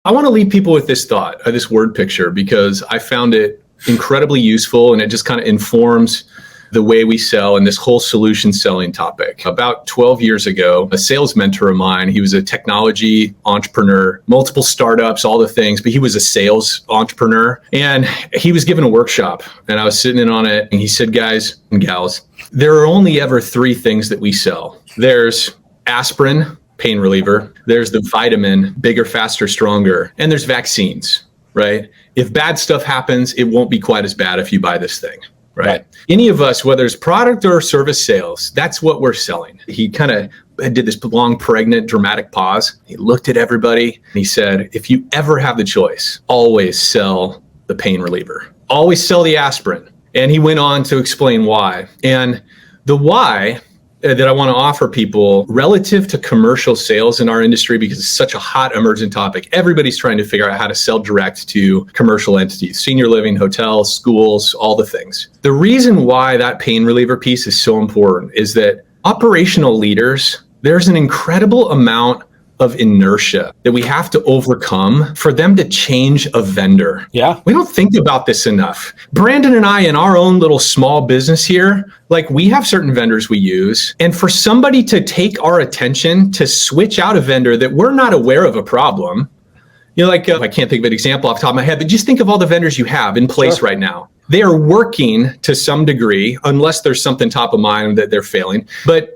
I want to leave people with this thought, this word picture, because I found it incredibly useful and it just kind of informs the way we sell and this whole solution selling topic. About 12 years ago, a sales mentor of mine, he was a technology entrepreneur, multiple startups, all the things, but he was a sales entrepreneur. And he was given a workshop and I was sitting in on it. And he said, guys and gals, there are only ever three things that we sell. There's aspirin, pain reliever. There's the vitamin, bigger, faster, stronger. And there's vaccines, right? If bad stuff happens, it won't be quite as bad if you buy this thing. Right. Any of us, whether it's product or service sales, that's what we're selling. He kind of did this long, pregnant, dramatic pause. He looked at everybody and he said, if you ever have the choice, always sell the pain reliever. Always sell the aspirin. And he went on to explain why. And the why that I want to offer people relative to commercial sales in our industry, because it's such a hot emergent topic. Everybody's trying to figure out how to sell direct to commercial entities, senior living, hotels, schools, all the things. The reason why that pain reliever piece is so important is that operational leaders, there's an incredible amount of inertia that we have to overcome for them to change a vendor. Yeah. We don't think about this enough. Brandon and I, in our own little small business here, like we have certain vendors we use. And for somebody to take our attention to switch out a vendor that we're not aware of a problem, I can't think of an example off the top of my head, but just think of all the vendors you have in place right now. They are working to some degree, unless there's something top of mind that they're failing. But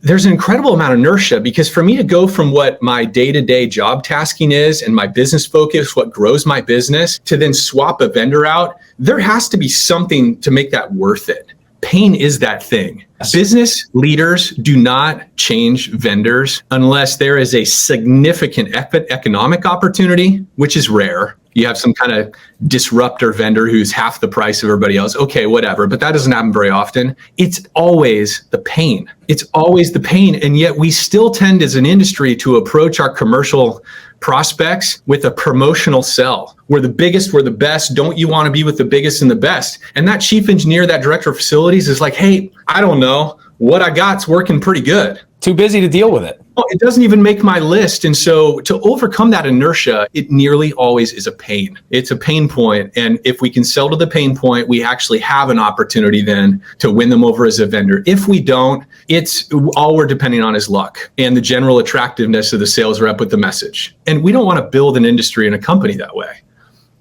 there's an incredible amount of inertia, because for me to go from what my day-to-day job tasking is and my business focus, what grows my business, to then swap a vendor out, there has to be something to make that worth it. Pain is that thing. Business leaders do not change vendors unless there is a significant economic opportunity, which is rare. You have some kind of disruptor vendor who's half the price of everybody else. Okay, whatever, but that doesn't happen very often. It's always the pain. It's always the pain. And yet we still tend as an industry to approach our commercial prospects with a promotional sell. We're the biggest, we're the best. Don't you want to be with the biggest and the best? And that chief engineer, that director of facilities is like, hey, I don't know. What I got's working pretty good. Too busy to deal with it. Well, it doesn't even make my list. And so to overcome that inertia, it nearly always is a pain. It's a pain point. And if we can sell to the pain point, we actually have an opportunity then to win them over as a vendor. If we don't, it's all we're depending on is luck and the general attractiveness of the sales rep with the message. And we don't want to build an industry and a company that way.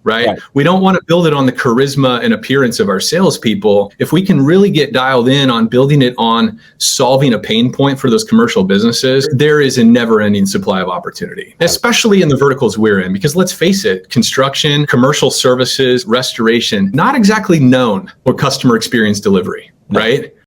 Right? We don't want to build it on the charisma and appearance of our salespeople. If we can really get dialed in on building it on solving a pain point for those commercial businesses, there is a never-ending supply of opportunity, especially in the verticals we're in. Because let's face it, construction, commercial services, restoration, not exactly known for customer experience delivery, right?